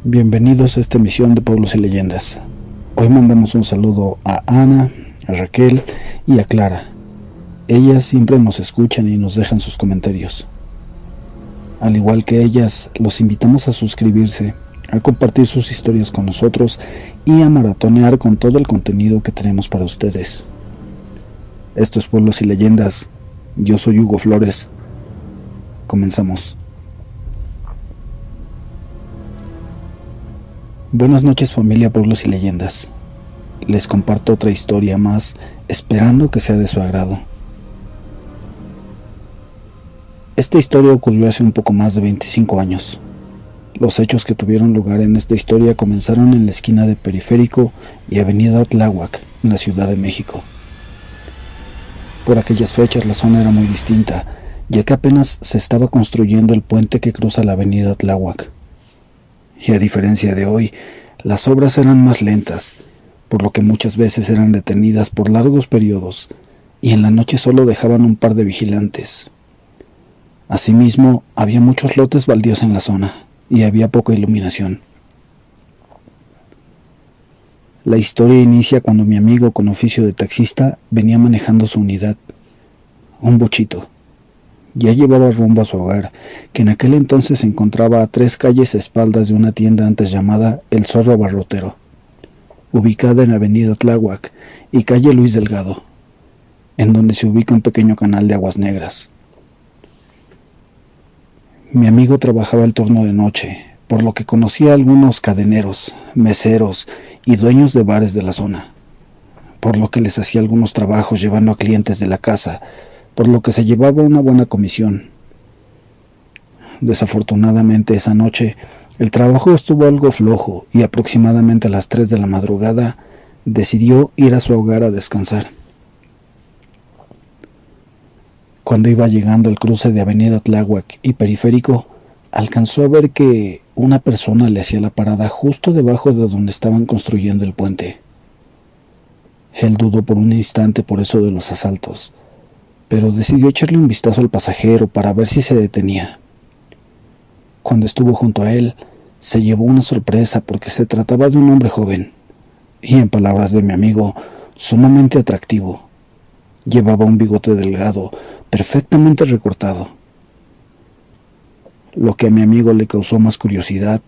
Bienvenidos a esta emisión de Pueblos y Leyendas. Hoy mandamos un saludo a Ana, a Raquel y a Clara. Ellas siempre nos escuchan y nos dejan sus comentarios. Al igual que ellas, los invitamos a suscribirse, a compartir sus historias con nosotros y a maratonear con todo el contenido que tenemos para ustedes. Esto es Pueblos y Leyendas. Yo soy Hugo Flores. Comenzamos. Buenas noches, familia Pueblos y Leyendas. Les comparto otra historia más, esperando que sea de su agrado. Esta historia ocurrió hace un poco más de 25 años. Los hechos que tuvieron lugar en esta historia comenzaron en la esquina de Periférico y Avenida Tláhuac, en la Ciudad de México. Por aquellas fechas la zona era muy distinta, ya que apenas se estaba construyendo el puente que cruza la Avenida Tláhuac. Y a diferencia de hoy, las obras eran más lentas, por lo que muchas veces eran detenidas por largos periodos, y en la noche solo dejaban un par de vigilantes. Asimismo, había muchos lotes baldíos en la zona, y había poca iluminación. La historia inicia cuando mi amigo con oficio de taxista venía manejando su unidad, un bochito. Ya llevaba rumbo a su hogar, que en aquel entonces se encontraba a 3 calles a espaldas de una tienda antes llamada El Zorro Abarrotero, ubicada en Avenida Tláhuac y calle Luis Delgado, en donde se ubica un pequeño canal de aguas negras. Mi amigo trabajaba el turno de noche, por lo que conocía a algunos cadeneros, meseros y dueños de bares de la zona, por lo que les hacía algunos trabajos llevando a clientes de la casa, por lo que se llevaba una buena comisión. Desafortunadamente esa noche el trabajo estuvo algo flojo y aproximadamente a las 3 de la madrugada decidió ir a su hogar a descansar. Cuando iba llegando al cruce de Avenida Tláhuac y Periférico, alcanzó a ver que una persona le hacía la parada justo debajo de donde estaban construyendo el puente. Él dudó por un instante por eso de los asaltos, pero decidió echarle un vistazo al pasajero para ver si se detenía. Cuando estuvo junto a él, se llevó una sorpresa porque se trataba de un hombre joven, y en palabras de mi amigo, sumamente atractivo. Llevaba un bigote delgado, perfectamente recortado. Lo que a mi amigo le causó más curiosidad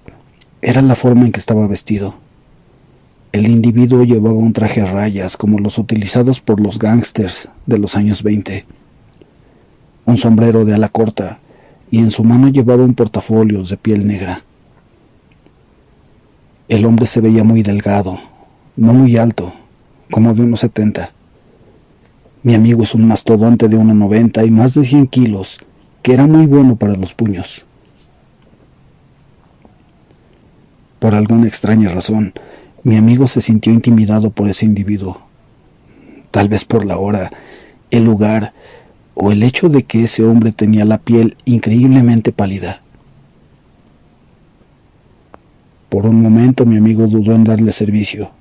era la forma en que estaba vestido. El individuo llevaba un traje a rayas como los utilizados por los gángsters de los años 20, un sombrero de ala corta, y en su mano llevaba un portafolios de piel negra. El hombre se veía muy delgado, no muy alto, como de unos 70. Mi amigo es un mastodonte de 1,90 y más de 100 kilos, que era muy bueno para los puños. Por alguna extraña razón, mi amigo se sintió intimidado por ese individuo. Tal vez por la hora, el lugar o el hecho de que ese hombre tenía la piel increíblemente pálida. Por un momento mi amigo dudó en darle servicio,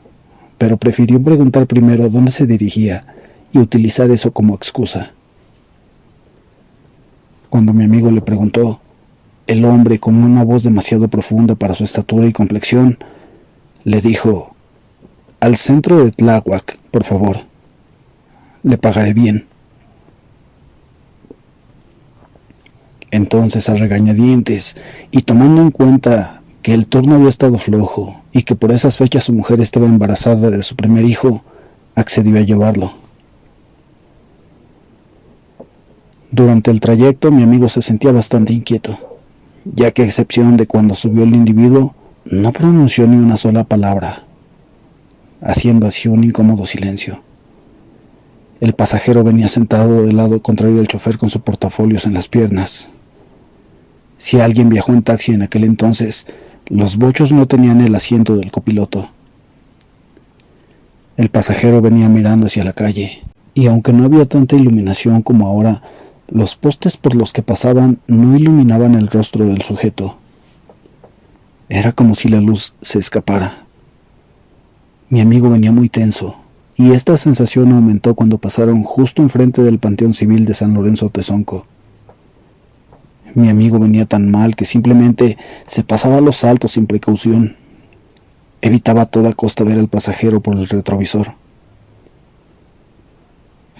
pero prefirió preguntar primero a dónde se dirigía y utilizar eso como excusa. Cuando mi amigo le preguntó, el hombre, con una voz demasiado profunda para su estatura y complexión, le dijo: «Al centro de Tláhuac, por favor. Le pagaré bien». Entonces, a regañadientes, y tomando en cuenta que el turno había estado flojo y que por esas fechas su mujer estaba embarazada de su primer hijo, accedió a llevarlo. Durante el trayecto mi amigo se sentía bastante inquieto, ya que a excepción de cuando subió el individuo, no pronunció ni una sola palabra, haciendo así un incómodo silencio. El pasajero venía sentado del lado contrario del chofer con sus portafolios en las piernas. Si alguien viajó en taxi en aquel entonces, los bochos no tenían el asiento del copiloto. El pasajero venía mirando hacia la calle, y aunque no había tanta iluminación como ahora, los postes por los que pasaban no iluminaban el rostro del sujeto. Era como si la luz se escapara. Mi amigo venía muy tenso, y esta sensación aumentó cuando pasaron justo enfrente del Panteón Civil de San Lorenzo Tezonco. Mi amigo venía tan mal que simplemente se pasaba los saltos sin precaución. Evitaba a toda costa ver al pasajero por el retrovisor.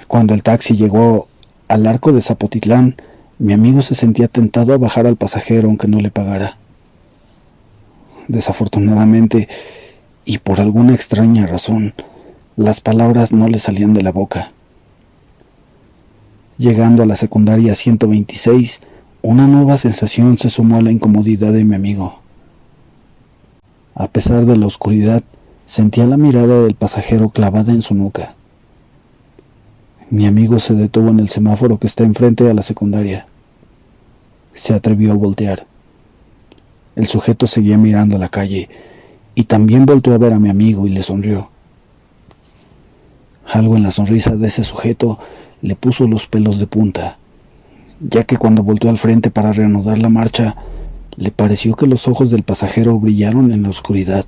Cuando el taxi llegó al arco de Zapotitlán, mi amigo se sentía tentado a bajar al pasajero aunque no le pagara. Desafortunadamente, y por alguna extraña razón, las palabras no le salían de la boca. Llegando a la secundaria 126, una nueva sensación se sumó a la incomodidad de mi amigo. A pesar de la oscuridad, sentía la mirada del pasajero clavada en su nuca. Mi amigo se detuvo en el semáforo que está enfrente de la secundaria. Se atrevió a voltear. El sujeto seguía mirando a la calle y también volteó a ver a mi amigo y le sonrió. Algo en la sonrisa de ese sujeto le puso los pelos de punta, ya que cuando volteó al frente para reanudar la marcha, le pareció que los ojos del pasajero brillaron en la oscuridad.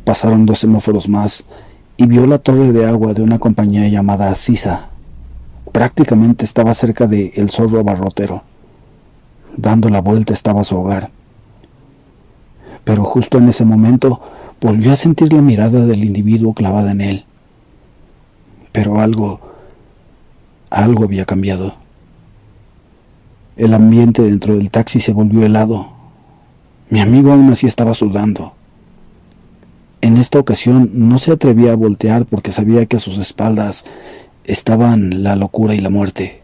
Pasaron 2 semáforos más y vio la torre de agua de una compañía llamada Sisa. Prácticamente estaba cerca de El Zorro Abarrotero. Dando la vuelta estaba su hogar. Pero justo en ese momento volvió a sentir la mirada del individuo clavada en él. Pero algo había cambiado. El ambiente dentro del taxi se volvió helado. Mi amigo aún así estaba sudando. En esta ocasión no se atrevía a voltear porque sabía que a sus espaldas estaban la locura y la muerte.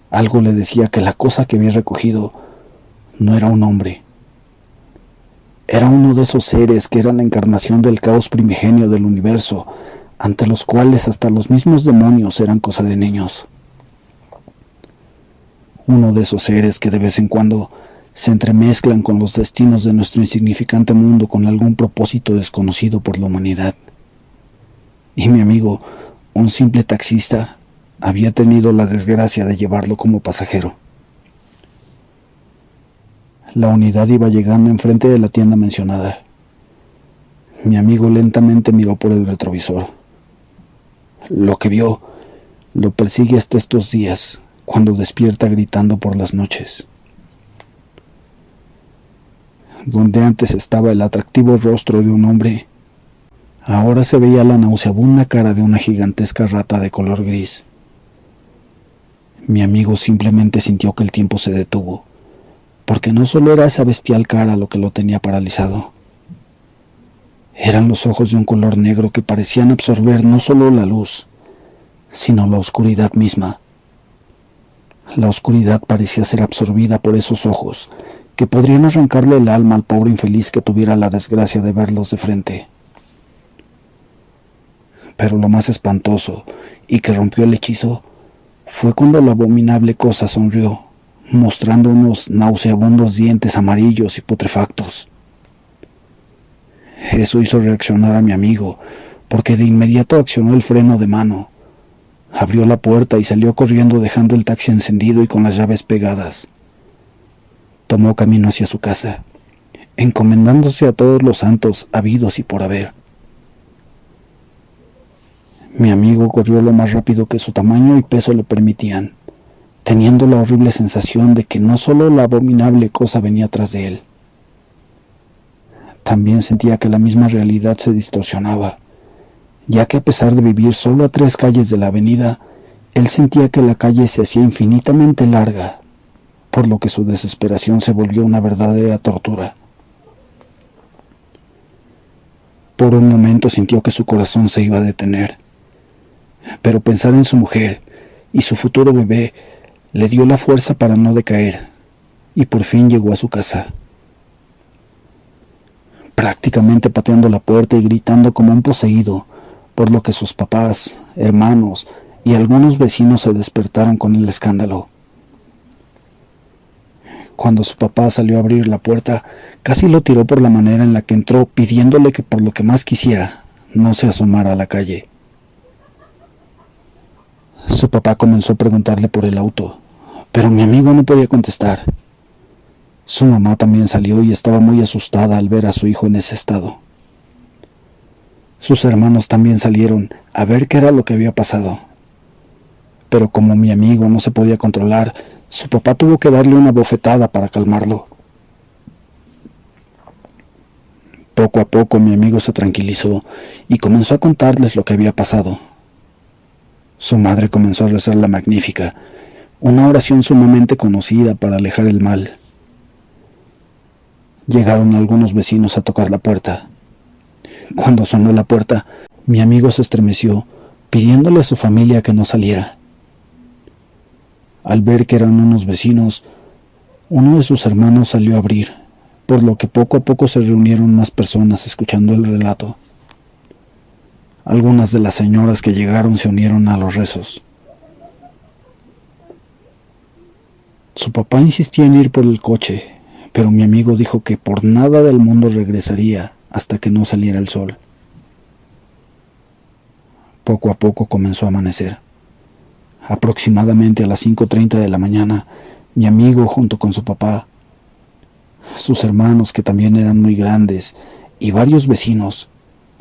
Algo le decía que la cosa que había recogido no era un hombre. Era uno de esos seres que eran la encarnación del caos primigenio del universo, ante los cuales hasta los mismos demonios eran cosa de niños. Uno de esos seres que de vez en cuando se entremezclan con los destinos de nuestro insignificante mundo con algún propósito desconocido por la humanidad. Y mi amigo, un simple taxista, había tenido la desgracia de llevarlo como pasajero. La unidad iba llegando enfrente de la tienda mencionada. Mi amigo lentamente miró por el retrovisor. Lo que vio lo persigue hasta estos días, cuando despierta gritando por las noches. Donde antes estaba el atractivo rostro de un hombre, ahora se veía la nauseabunda cara de una gigantesca rata de color gris. Mi amigo simplemente sintió que el tiempo se detuvo, porque no solo era esa bestial cara lo que lo tenía paralizado. Eran los ojos de un color negro que parecían absorber no solo la luz, sino la oscuridad misma. La oscuridad parecía ser absorbida por esos ojos, que podrían arrancarle el alma al pobre infeliz que tuviera la desgracia de verlos de frente. Pero lo más espantoso, y que rompió el hechizo, fue cuando la abominable cosa sonrió, mostrando unos nauseabundos dientes amarillos y putrefactos. Eso hizo reaccionar a mi amigo, porque de inmediato accionó el freno de mano. Abrió la puerta y salió corriendo dejando el taxi encendido y con las llaves pegadas. Tomó camino hacia su casa, encomendándose a todos los santos habidos y por haber. Mi amigo corrió lo más rápido que su tamaño y peso le permitían, teniendo la horrible sensación de que no solo la abominable cosa venía tras de él. También sentía que la misma realidad se distorsionaba, ya que a pesar de vivir solo a 3 calles de la avenida, él sentía que la calle se hacía infinitamente larga, por lo que su desesperación se volvió una verdadera tortura. Por un momento sintió que su corazón se iba a detener, pero pensar en su mujer y su futuro bebé le dio la fuerza para no decaer, y por fin llegó a su casa. Prácticamente pateando la puerta y gritando como un poseído, por lo que sus papás, hermanos y algunos vecinos se despertaron con el escándalo. Cuando su papá salió a abrir la puerta, casi lo tiró por la manera en la que entró, pidiéndole que por lo que más quisiera, no se asomara a la calle. Su papá comenzó a preguntarle por el auto, pero mi amigo no podía contestar. Su mamá también salió y estaba muy asustada al ver a su hijo en ese estado. Sus hermanos también salieron a ver qué era lo que había pasado. pero como mi amigo no se podía controlar, su papá tuvo que darle una bofetada para calmarlo. Poco a poco mi amigo se tranquilizó y comenzó a contarles lo que había pasado. Su madre comenzó a rezar la Magnífica, una oración sumamente conocida para alejar el mal. Llegaron algunos vecinos a tocar la puerta. Cuando sonó la puerta, mi amigo se estremeció, pidiéndole a su familia que no saliera. Al ver que eran unos vecinos, uno de sus hermanos salió a abrir, por lo que poco a poco se reunieron más personas escuchando el relato. Algunas de las señoras que llegaron se unieron a los rezos. Su papá insistía en ir por el coche, pero mi amigo dijo que por nada del mundo regresaría hasta que no saliera el sol. Poco a poco comenzó a amanecer. Aproximadamente a las 5:30 de la mañana, mi amigo junto con su papá, sus hermanos que también eran muy grandes y varios vecinos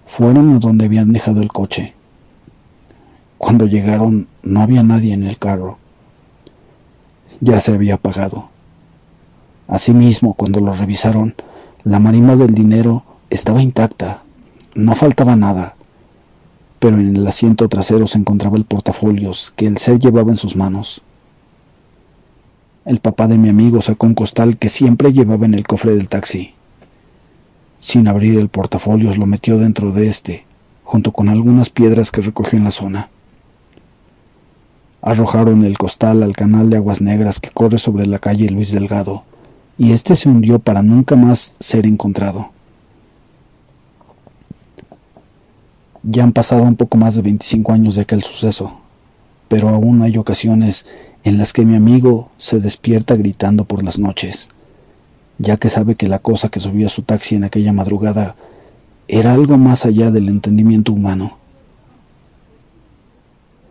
fueron a donde habían dejado el coche. Cuando llegaron no había nadie en el carro. Ya se había apagado. Asimismo, cuando lo revisaron, la marimba del dinero estaba intacta, no faltaba nada, pero en el asiento trasero se encontraba el portafolios que el ser llevaba en sus manos. El papá de mi amigo sacó un costal que siempre llevaba en el cofre del taxi. Sin abrir el portafolios lo metió dentro de este, junto con algunas piedras que recogió en la zona. Arrojaron el costal al canal de aguas negras que corre sobre la calle Luis Delgado, y este se hundió para nunca más ser encontrado. Ya han pasado un poco más de 25 años de aquel suceso, pero aún hay ocasiones en las que mi amigo se despierta gritando por las noches, ya que sabe que la cosa que subió a su taxi en aquella madrugada era algo más allá del entendimiento humano.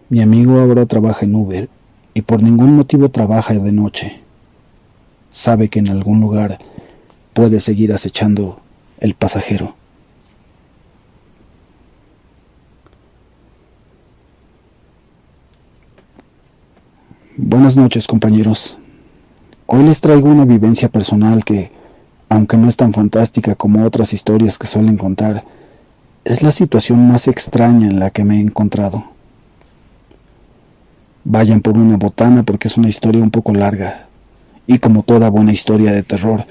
Mi amigo ahora trabaja en Uber y por ningún motivo trabaja de noche. Sabe que en algún lugar puede seguir acechando el pasajero. Buenas noches, compañeros. Hoy les traigo una vivencia personal que, aunque no es tan fantástica como otras historias que suelen contar, es la situación más extraña en la que me he encontrado. Vayan por una botana porque es una historia un poco larga, y como toda buena historia de terror,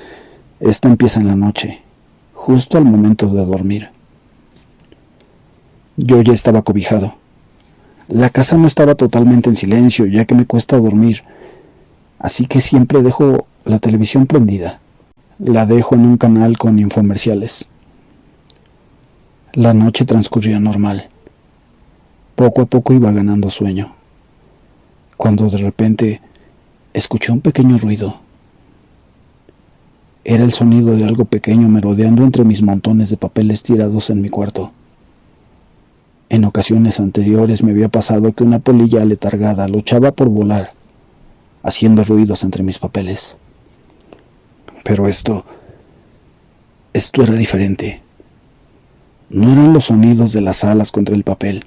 esta empieza en la noche, justo al momento de dormir. Yo ya estaba cobijado. La casa no estaba totalmente en silencio, ya que me cuesta dormir, así que siempre dejo la televisión prendida. La dejo en un canal con infomerciales. La noche transcurría normal. Poco a poco iba ganando sueño, cuando de repente escuché un pequeño ruido. Era el sonido de algo pequeño merodeando entre mis montones de papeles tirados en mi cuarto. En ocasiones anteriores me había pasado que una polilla aletargada luchaba por volar, haciendo ruidos entre mis papeles. Pero esto era diferente. No eran los sonidos de las alas contra el papel.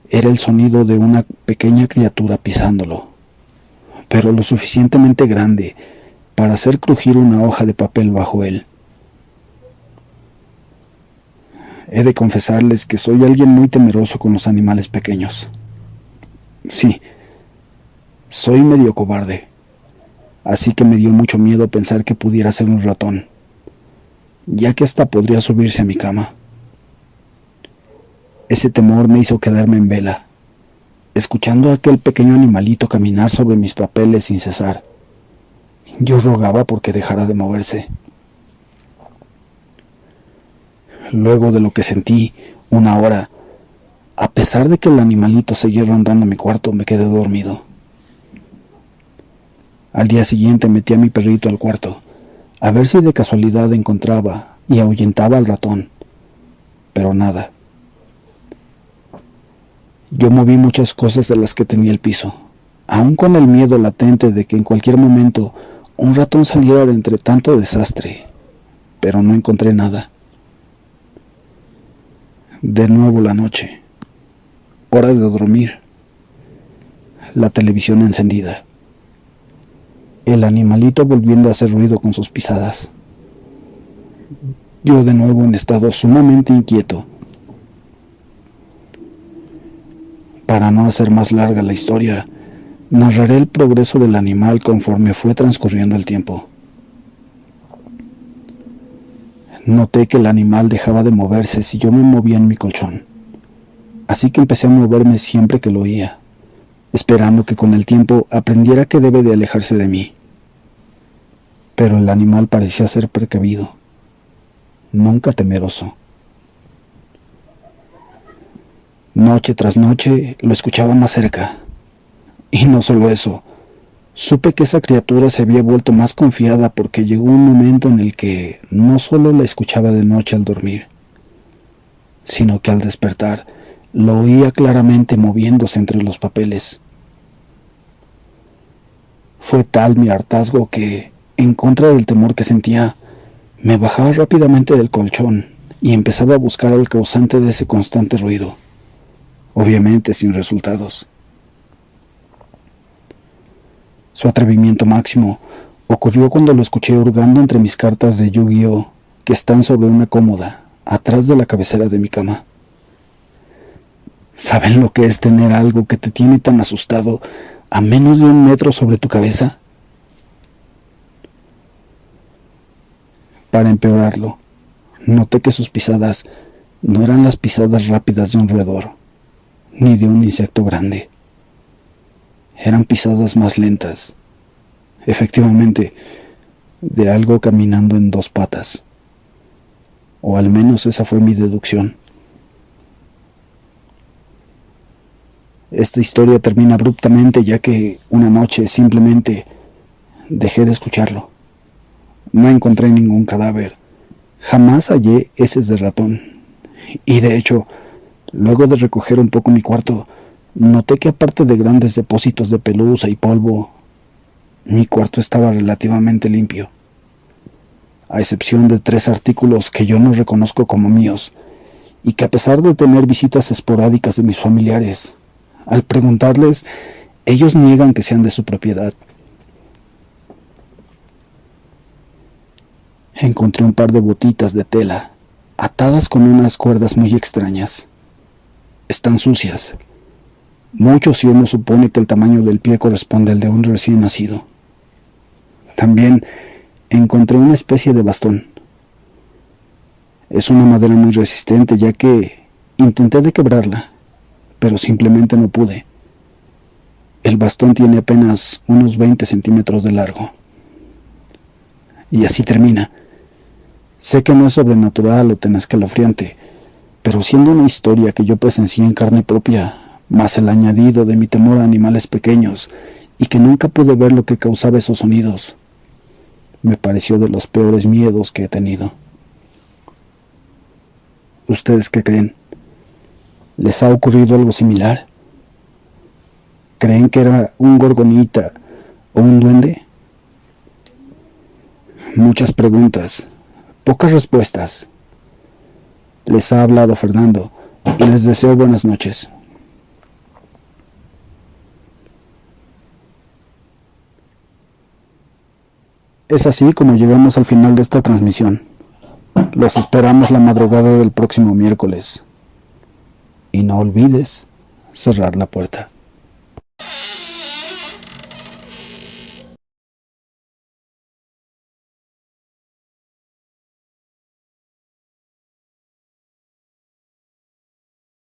Era el sonido de una pequeña criatura pisándolo, pero lo suficientemente grande para hacer crujir una hoja de papel bajo él. He de confesarles que soy alguien muy temeroso con los animales pequeños. Sí, soy medio cobarde, así que me dio mucho miedo pensar que pudiera ser un ratón, ya que hasta podría subirse a mi cama. Ese temor me hizo quedarme en vela, escuchando a aquel pequeño animalito caminar sobre mis papeles sin cesar. Yo rogaba porque dejara de moverse. Luego de lo que sentí, una hora, a pesar de que el animalito seguía rondando mi cuarto, me quedé dormido. Al día siguiente metí a mi perrito al cuarto, a ver si de casualidad encontraba y ahuyentaba al ratón, pero nada. Yo moví muchas cosas de las que tenía el piso, aún con el miedo latente de que en cualquier momento un ratón saliera de entre tanto desastre, pero no encontré nada. De nuevo la noche, hora de dormir. la televisión encendida, el animalito volviendo a hacer ruido con sus pisadas. Yo de nuevo en estado sumamente inquieto. Para no hacer más larga la historia, narraré el progreso del animal conforme fue transcurriendo el tiempo. Noté que el animal dejaba de moverse si yo me movía en mi colchón, así que empecé a moverme siempre que lo oía, esperando que con el tiempo aprendiera que debe de alejarse de mí. Pero el animal parecía ser precavido, nunca temeroso. Noche tras noche lo escuchaba más cerca, y no solo eso, supe que esa criatura se había vuelto más confiada porque llegó un momento en el que no solo la escuchaba de noche al dormir, sino que al despertar lo oía claramente moviéndose entre los papeles. Fue tal mi hartazgo que, en contra del temor que sentía, me bajaba rápidamente del colchón y empezaba a buscar al causante de ese constante ruido, obviamente sin resultados. Su atrevimiento máximo ocurrió cuando lo escuché hurgando entre mis cartas de Yu-Gi-Oh que están sobre una cómoda, atrás de la cabecera de mi cama. ¿Saben lo que es tener algo que te tiene tan asustado a menos de 1 metro sobre tu cabeza? Para empeorarlo, noté que sus pisadas no eran las pisadas rápidas de un roedor, ni de un insecto grande. Eran pisadas más lentas, efectivamente, de algo caminando en 2 patas. O al menos esa fue mi deducción. Esta historia termina abruptamente ya que una noche simplemente dejé de escucharlo. No encontré ningún cadáver. Jamás hallé heces de ratón. Y de hecho, luego de recoger un poco mi cuarto, noté que aparte de grandes depósitos de pelusa y polvo, mi cuarto estaba relativamente limpio, a excepción de 3 artículos que yo no reconozco como míos, y que a pesar de tener visitas esporádicas de mis familiares, al preguntarles, ellos niegan que sean de su propiedad. Encontré un par de botitas de tela, atadas con unas cuerdas muy extrañas. Están sucias. Mucho si uno supone que el tamaño del pie corresponde al de un recién nacido. También encontré una especie de bastón. Es una madera muy resistente ya que intenté de quebrarla, pero simplemente no pude. El bastón tiene apenas unos 20 centímetros de largo. Y así termina. Sé que no es sobrenatural o tan escalofriante, pero siendo una historia que yo presencié en carne propia, más el añadido de mi temor a animales pequeños y que nunca pude ver lo que causaba esos sonidos, me pareció de los peores miedos que he tenido. ¿Ustedes qué creen? ¿Les ha ocurrido algo similar? ¿Creen que era un gorgonita o un duende? Muchas preguntas, pocas respuestas. Les ha hablado Fernando y les deseo buenas noches. Es así como llegamos al final de esta transmisión. Los esperamos la madrugada del próximo miércoles. Y no olvides cerrar la puerta.